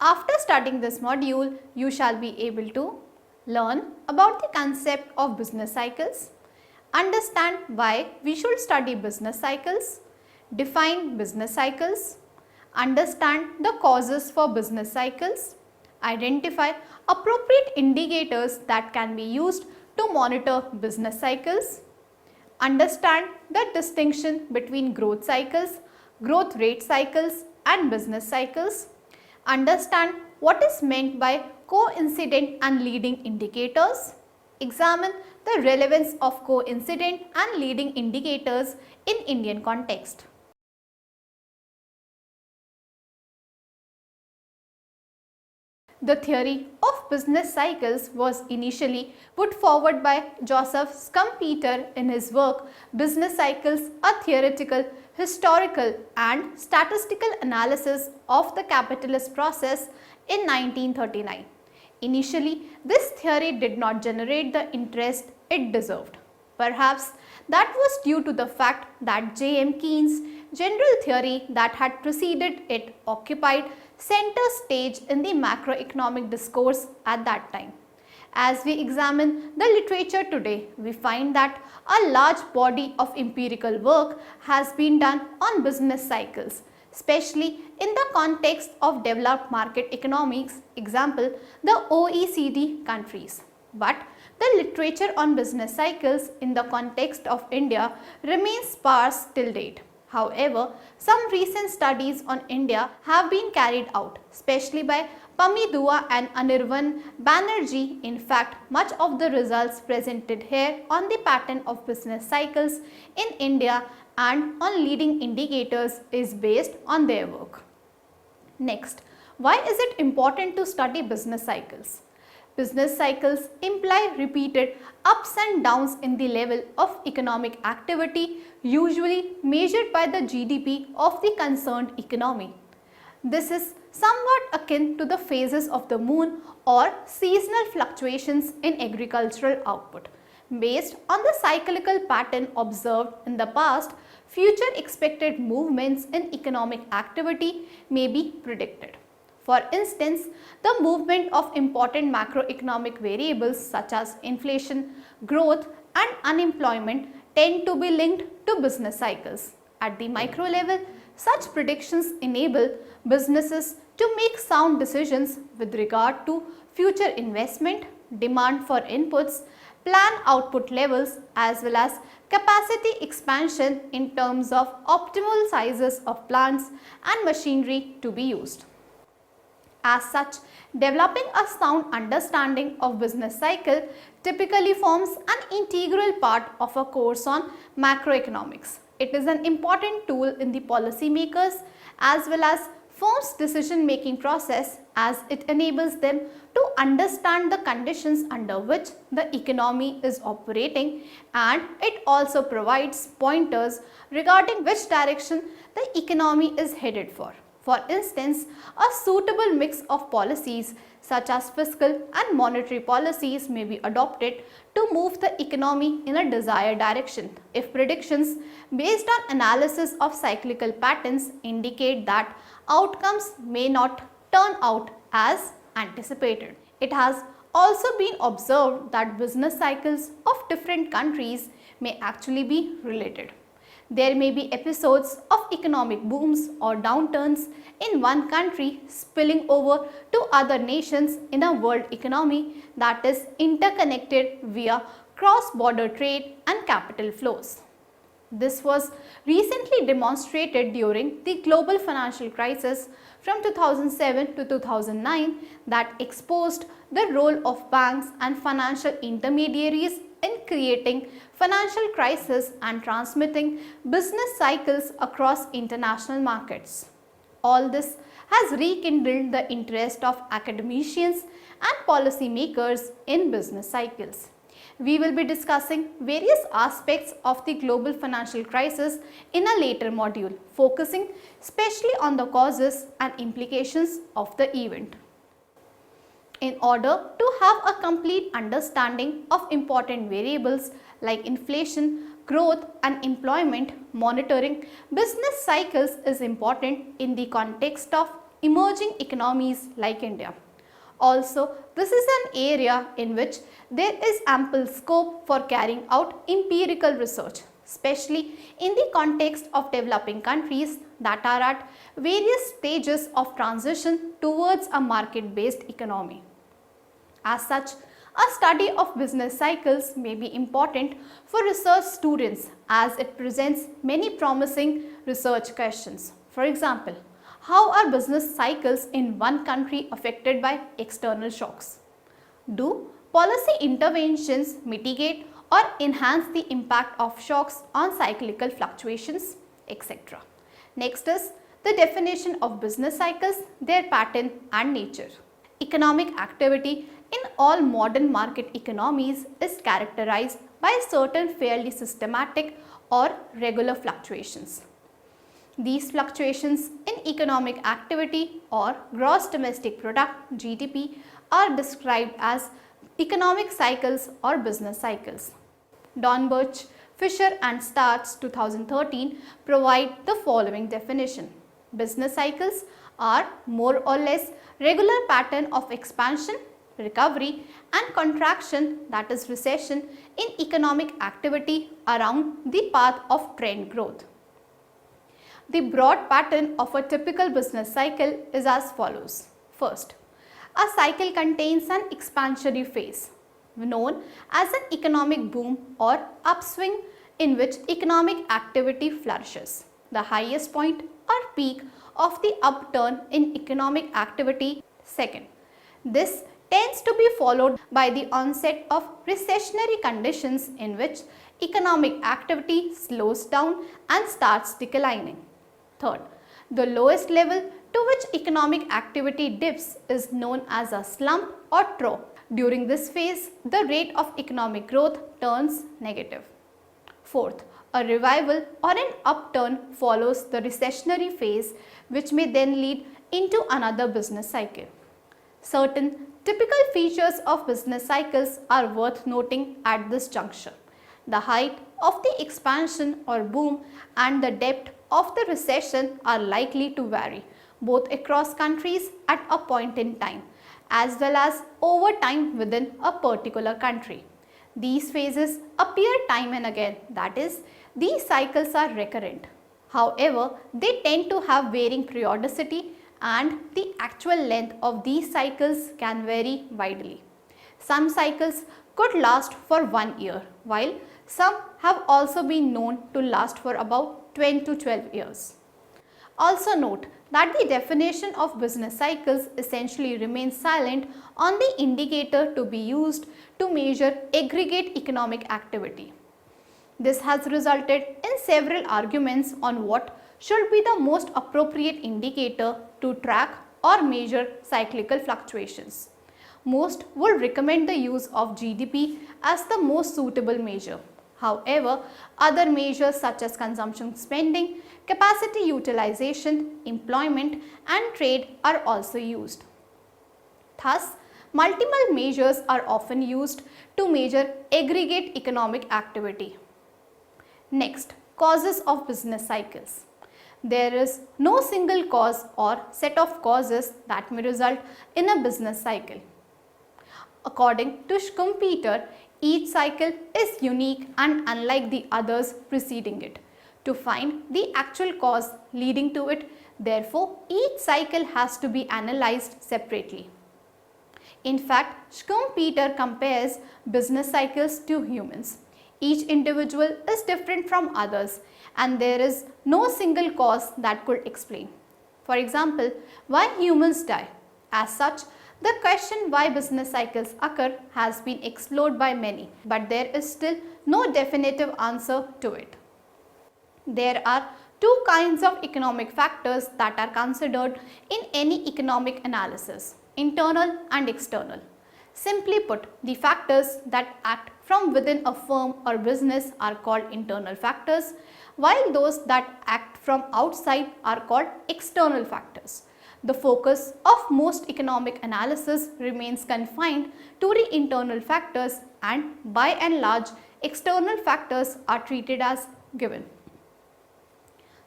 After studying this module, you shall be able to learn about the concept of business cycles, understand why we should study business cycles, define business cycles, understand the causes for business cycles, identify appropriate indicators that can be used to monitor business cycles, understand the distinction between growth cycles, growth rate cycles and business cycles, understand what is meant by coincident and leading indicators, examine the relevance of coincident and leading indicators in Indian context. The theory of business cycles was initially put forward by Joseph Schumpeter in his work Business Cycles, a Theoretical, Historical and Statistical Analysis of the Capitalist Process in 1939. Initially, this theory did not generate the interest it deserved. Perhaps that was due to the fact that J.M. Keynes' general theory that had preceded it occupied center stage in the macroeconomic discourse at that time. As we examine the literature today, we find that a large body of empirical work has been done on business cycles, especially in the context of developed market economics, example, the OECD countries. But the literature on business cycles in the context of India remains sparse till date. However, some recent studies on India have been carried out, especially by Pami Dua and Anirvan Banerjee. In fact, much of the results presented here on the pattern of business cycles in India and on leading indicators is based on their work. Next, why is it important to study business cycles? Business cycles imply repeated ups and downs in the level of economic activity, usually measured by the GDP of the concerned economy. This is somewhat akin to the phases of the moon or seasonal fluctuations in agricultural output. Based on the cyclical pattern observed in the past, future expected movements in economic activity may be predicted. For instance, the movement of important macroeconomic variables such as inflation, growth and unemployment tend to be linked to business cycles. At the micro level, such predictions enable businesses to make sound decisions with regard to future investment, demand for inputs, plan output levels as well as capacity expansion in terms of optimal sizes of plants and machinery to be used. As such, developing a sound understanding of business cycle typically forms an integral part of a course on macroeconomics. It is an important tool in the policymakers as well as firms' decision-making process as it enables them to understand the conditions under which the economy is operating, and it also provides pointers regarding which direction the economy is headed for. For instance, a suitable mix of policies such as fiscal and monetary policies may be adopted to move the economy in a desired direction if predictions based on analysis of cyclical patterns indicate that outcomes may not turn out as anticipated. It has also been observed that business cycles of different countries may actually be related. There may be episodes of economic booms or downturns in one country spilling over to other nations in a world economy that is interconnected via cross-border trade and capital flows. This was recently demonstrated during the global financial crisis from 2007 to 2009 that exposed the role of banks and financial intermediaries in creating financial crisis and transmitting business cycles across international markets. All this has rekindled the interest of academicians and policymakers in business cycles. We will be discussing various aspects of the global financial crisis in a later module, focusing especially on the causes and implications of the event. In order to have a complete understanding of important variables like inflation, growth and employment, monitoring business cycles is important in the context of emerging economies like India. Also, this is an area in which there is ample scope for carrying out empirical research, especially in the context of developing countries that are at various stages of transition towards a market-based economy. As such, a study of business cycles may be important for research students as it presents many promising research questions. For example, how are business cycles in one country affected by external shocks? Do policy interventions mitigate or enhance the impact of shocks on cyclical fluctuations, etc.? Next is the definition of business cycles, their pattern and nature. Economic activity in all modern market economies is characterized by certain fairly systematic or regular fluctuations. These fluctuations in economic activity or gross domestic product (GDP) are described as economic cycles or business cycles. Dornbusch, Fisher and Starts 2013 provide the following definition. Business cycles are more or less regular pattern of expansion, recovery and contraction, that is recession, in economic activity around the path of trend growth. The broad pattern of a typical business cycle is as follows. First, a cycle contains an expansionary phase known as an economic boom or upswing in which economic activity flourishes. The highest point or peak of the upturn in economic activity. Second, this tends to be followed by the onset of recessionary conditions in which economic activity slows down and starts declining. Third, the lowest level to which economic activity dips is known as a slump or trough. During this phase, the rate of economic growth turns negative. Fourth, a revival or an upturn follows the recessionary phase, which may then lead into another business cycle. Certain typical features of business cycles are worth noting at this juncture. The height of the expansion or boom and the depth of the recession are likely to vary both across countries at a point in time as well as over time within a particular country. These phases appear time and again, that is, these cycles are recurrent. However, they tend to have varying periodicity and the actual length of these cycles can vary widely. Some cycles could last for 1 year, while some have also been known to last for about 10 to 12 years. Also note that the definition of business cycles essentially remains silent on the indicator to be used to measure aggregate economic activity. This has resulted in several arguments on what should be the most appropriate indicator to track or measure cyclical fluctuations. Most would recommend the use of GDP as the most suitable measure. However, other measures such as consumption spending, capacity utilization, employment and trade are also used. Thus, multiple measures are often used to measure aggregate economic activity. Next, causes of business cycles. There is no single cause or set of causes that may result in a business cycle. According to Schumpeter, each cycle is unique and unlike the others preceding it. To find the actual cause leading to it, therefore, each cycle has to be analyzed separately. In fact, Schumpeter compares business cycles to humans. Each individual is different from others and there is no single cause that could explain. For example, why humans die. As such, the question why business cycles occur has been explored by many, but there is still no definitive answer to it. There are two kinds of economic factors that are considered in any economic analysis: internal and external. Simply put, the factors that act from within a firm or business are called internal factors, while those that act from outside are called external factors. The focus of most economic analysis remains confined to the internal factors, and by and large, external factors are treated as given.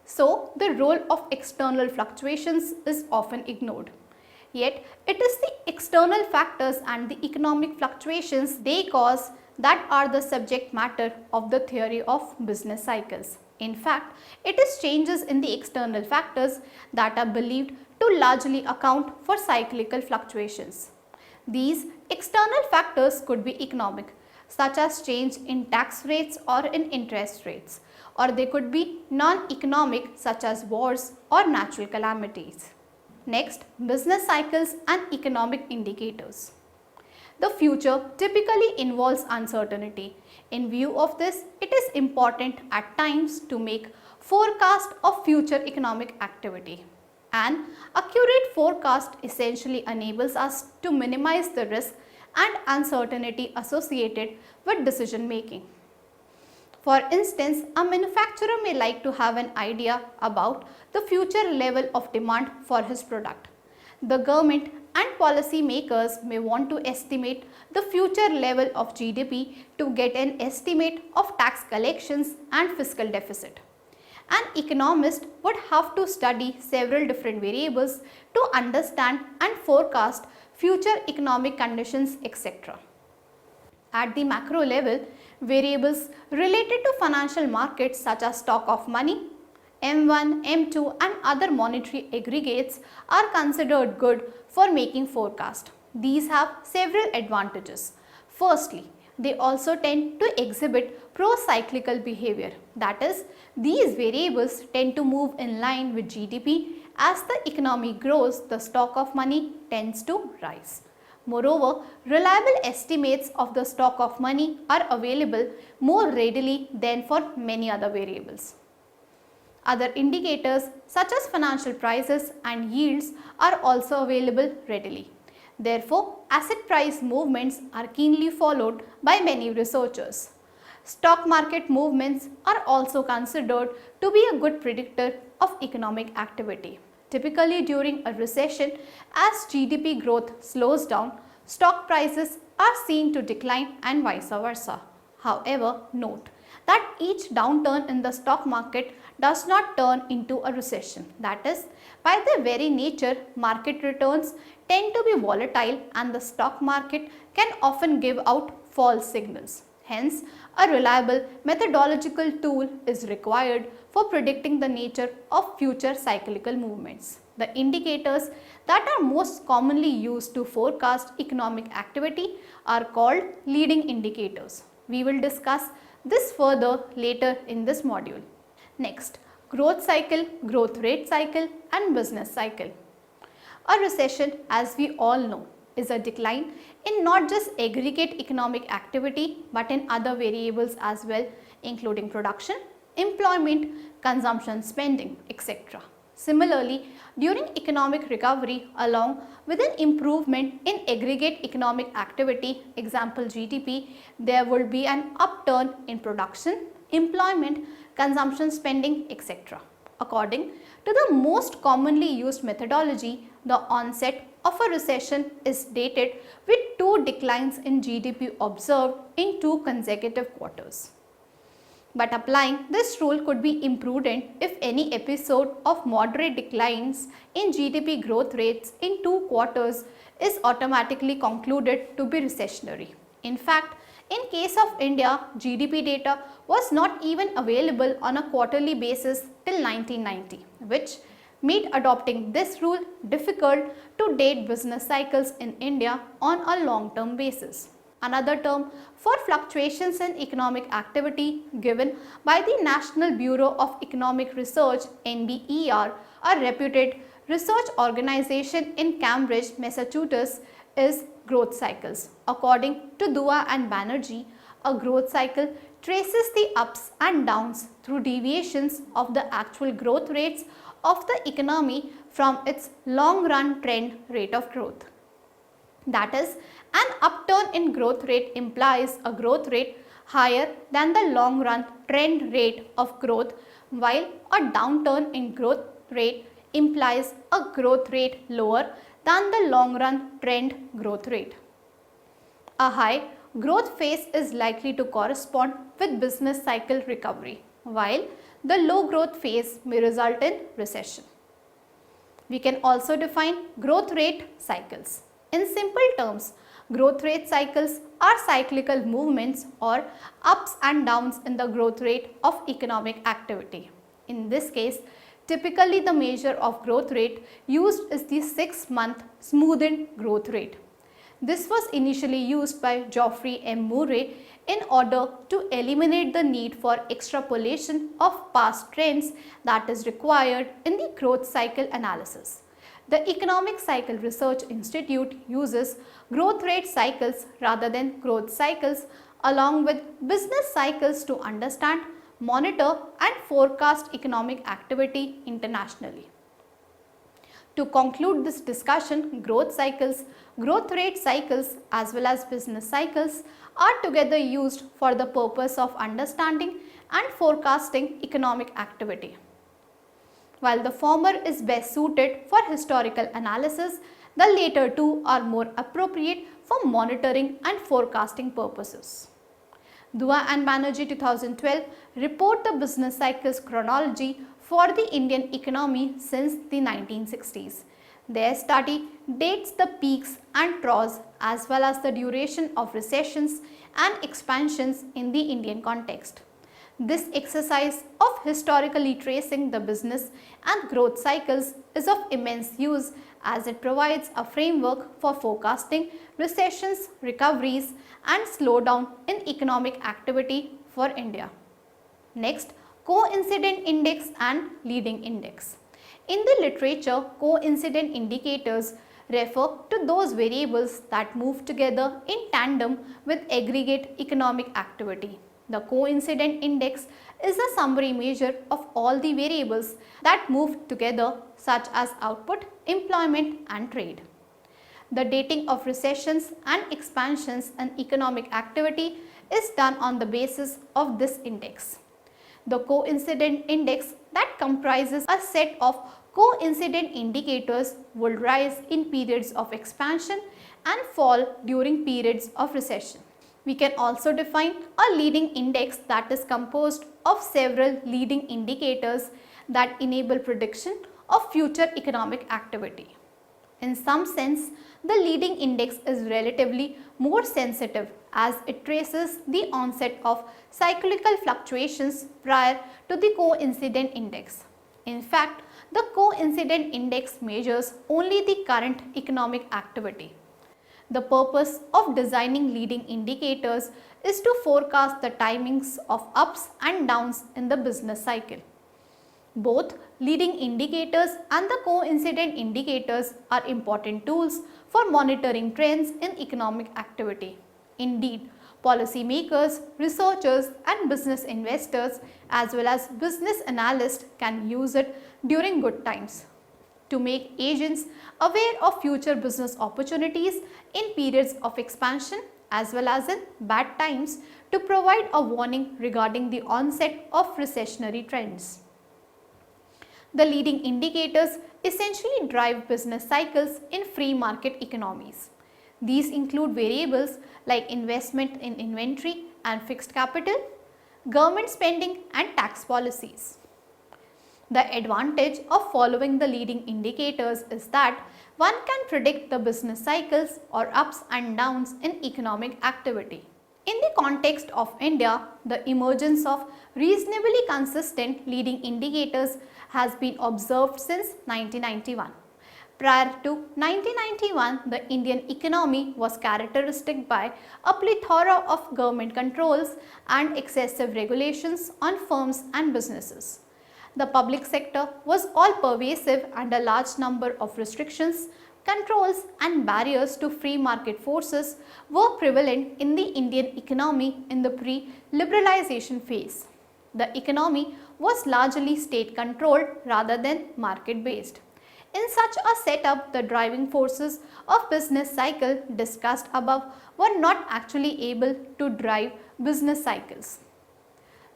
So, the role of external fluctuations is often ignored. Yet, it is the external factors and the economic fluctuations they cause that are the subject matter of the theory of business cycles. In fact, it is changes in the external factors that are believed to largely account for cyclical fluctuations. These external factors could be economic, such as change in tax rates or in interest rates, or they could be non-economic, such as wars or natural calamities. Next, business cycles and economic indicators. The future typically involves uncertainty. In view of this, it is important at times to make forecast of future economic activity. An accurate forecast essentially enables us to minimize the risk and uncertainty associated with decision making. For instance, a manufacturer may like to have an idea about the future level of demand for his product. The government and policy makers may want to estimate the future level of GDP to get an estimate of tax collections and fiscal deficit. An economist would have to study several different variables to understand and forecast future economic conditions, etc. At the macro level, variables related to financial markets such as stock of money, M1, M2 and other monetary aggregates are considered good for making forecast. These have several advantages. Firstly, they also tend to exhibit pro-cyclical behavior. That is, these variables tend to move in line with GDP. As the economy grows, the stock of money tends to rise. Moreover, reliable estimates of the stock of money are available more readily than for many other variables. Other indicators such as financial prices and yields are also available readily. Therefore, asset price movements are keenly followed by many researchers. Stock market movements are also considered to be a good predictor of economic activity. Typically during a recession, as GDP growth slows down, stock prices are seen to decline and vice versa. However, note that each downturn in the stock market does not turn into a recession. That is, by their very nature, market returns tend to be volatile and the stock market can often give out false signals. Hence, a reliable methodological tool is required for predicting the nature of future cyclical movements. The indicators that are most commonly used to forecast economic activity are called leading indicators. We will discuss this further later in this module. Next, growth cycle, growth rate cycle and business cycle. A recession, as we all know, is a decline in not just aggregate economic activity but in other variables as well, including production, employment, consumption spending, etc. Similarly, during economic recovery along with an improvement in aggregate economic activity, example GDP, there will be an upturn in production, employment, consumption spending, etc. According to the most commonly used methodology, the onset of a recession is dated with two declines in GDP observed in 2 consecutive quarters. But applying this rule could be imprudent if any episode of moderate declines in GDP growth rates in 2 quarters is automatically concluded to be recessionary. In fact, in case of India, GDP data was not even available on a quarterly basis till 1990, which made adopting this rule difficult to date business cycles in India on a long-term basis. Another term for fluctuations in economic activity given by the National Bureau of Economic Research (NBER), a reputed research organization in Cambridge, Massachusetts, is growth cycles. According to Dua and Banerjee, a growth cycle traces the ups and downs through deviations of the actual growth rates of the economy from its long-run trend rate of growth. That is, an upturn in growth rate implies a growth rate higher than the long-run trend rate of growth, while a downturn in growth rate implies a growth rate lower than the long-run trend growth rate. A high growth phase is likely to correspond with business cycle recovery. while the low growth phase may result in recession. We can also define growth rate cycles. In simple terms, growth rate cycles are cyclical movements or ups and downs in the growth rate of economic activity. In this case, typically the measure of growth rate used is the 6-month smoothened growth rate. This was initially used by Geoffrey M. Murray in order to eliminate the need for extrapolation of past trends that is required in the growth cycle analysis. The Economic Cycle Research Institute uses growth rate cycles rather than growth cycles along with business cycles to understand, monitor and forecast economic activity internationally. To conclude this discussion, growth cycles, growth rate cycles as well as business cycles are together used for the purpose of understanding and forecasting economic activity. While the former is best suited for historical analysis, the later two are more appropriate for monitoring and forecasting purposes. Dua and Banerjee 2012 report the business cycles chronology for the Indian economy since the 1960s. Their study dates the peaks and troughs as well as the duration of recessions and expansions in the Indian context. This exercise of historically tracing the business and growth cycles is of immense use as it provides a framework for forecasting recessions, recoveries and slowdown in economic activity for India. Next, Coincident Index and Leading Index. In the literature, coincident indicators refer to those variables that move together in tandem with aggregate economic activity. The coincident index is a summary measure of all the variables that move together such as output, employment and trade. The dating of recessions and expansions in economic activity is done on the basis of this index. The coincident index that comprises a set of coincident indicators will rise in periods of expansion and fall during periods of recession. We can also define a leading index that is composed of several leading indicators that enable prediction of future economic activity. In some sense, the leading index is relatively more sensitive as it traces the onset of cyclical fluctuations prior to the coincident index. In fact, the coincident index measures only the current economic activity. The purpose of designing leading indicators is to forecast the timings of ups and downs in the business cycle. Both leading indicators and the coincident indicators are important tools for monitoring trends in economic activity. Indeed, policymakers, researchers and business investors as well as business analysts can use it during good times to make agents aware of future business opportunities in periods of expansion as well as in bad times to provide a warning regarding the onset of recessionary trends. The leading indicators essentially drive business cycles in free market economies. These include variables like investment in inventory and fixed capital, government spending and tax policies. The advantage of following the leading indicators is that one can predict the business cycles or ups and downs in economic activity. In the context of India, the emergence of reasonably consistent leading indicators has been observed since 1991. Prior to 1991, the Indian economy was characteristic by a plethora of government controls and excessive regulations on firms and businesses. The public sector was all pervasive and a large number of restrictions, controls and barriers to free market forces were prevalent in the Indian economy in the pre-liberalization phase. The economy was largely state controlled rather than market based. In such a setup, the driving forces of business cycle discussed above were not actually able to drive business cycles.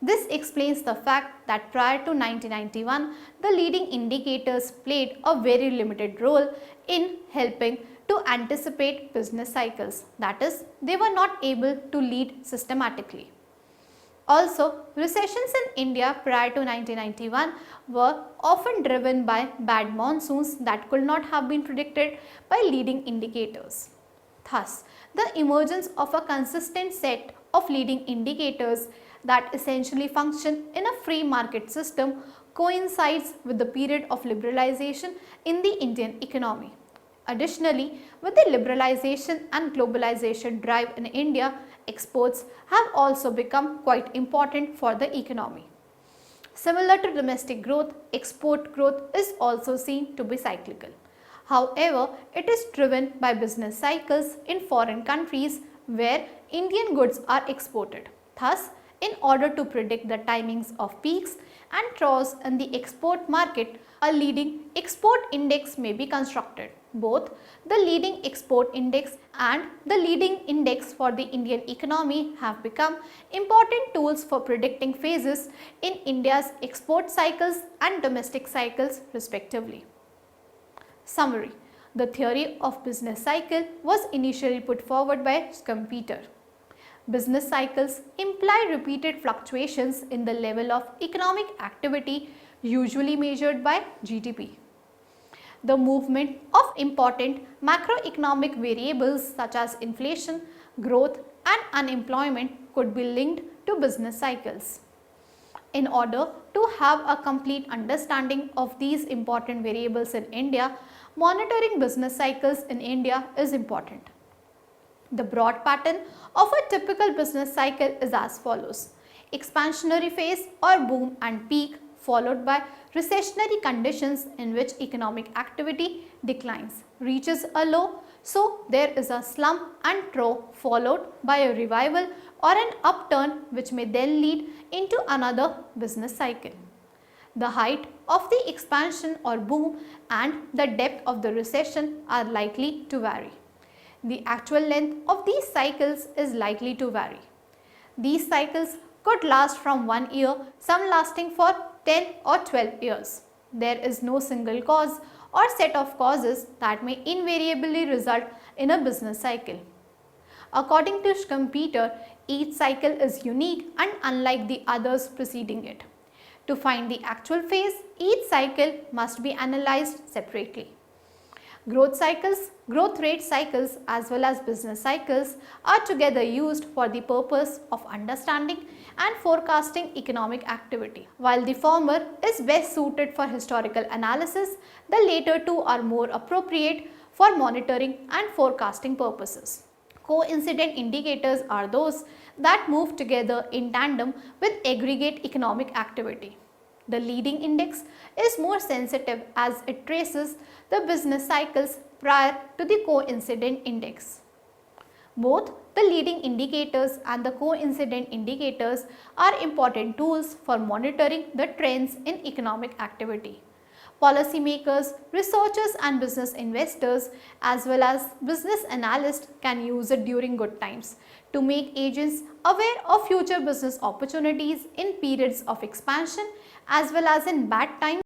This explains the fact that prior to 1991, the leading indicators played a very limited role in helping to anticipate business cycles. That is, they were not able to lead systematically. Also, recessions in India prior to 1991 were often driven by bad monsoons that could not have been predicted by leading indicators. Thus, the emergence of a consistent set of leading indicators that essentially function in a free market system coincides with the period of liberalization in the Indian economy. Additionally, with the liberalization and globalization drive in India, exports have also become quite important for the economy. Similar to domestic growth, export growth is also seen to be cyclical. However, it is driven by business cycles in foreign countries where Indian goods are exported. Thus, in order to predict the timings of peaks and troughs in the export market, a leading export index may be constructed. Both the leading export index and the leading index for the Indian economy have become important tools for predicting phases in India's export cycles and domestic cycles respectively. Summary: the theory of business cycle was initially put forward by Schumpeter. Business cycles imply repeated fluctuations in the level of economic activity, usually measured by GDP. The movement of important macroeconomic variables such as inflation, growth and unemployment could be linked to business cycles. In order to have a complete understanding of these important variables in India, monitoring business cycles in India is important. The broad pattern of a typical business cycle is as follows: expansionary phase or boom and peak, followed by recessionary conditions in which economic activity declines, reaches a low, so there is a slump and trough followed by a revival or an upturn which may then lead into another business cycle. The height of the expansion or boom and the depth of the recession are likely to vary. The actual length of these cycles is likely to vary. These cycles could last from 1 year, some lasting for 10 or 12 years. There is no single cause or set of causes that may invariably result in a business cycle. According to Schumpeter, each cycle is unique and unlike the others preceding it. To find the actual phase, each cycle must be analyzed separately. Growth cycles, growth rate cycles as well as business cycles are together used for the purpose of understanding and forecasting economic activity. While the former is best suited for historical analysis, the later two are more appropriate for monitoring and forecasting purposes. Coincident indicators are those that move together in tandem with aggregate economic activity. The leading index is more sensitive as it traces the business cycles prior to the coincident index. Both the leading indicators and the coincident indicators are important tools for monitoring the trends in economic activity. Policymakers, researchers and business investors as well as business analysts can use it during good times to make agents aware of future business opportunities in periods of expansion as well as in bad times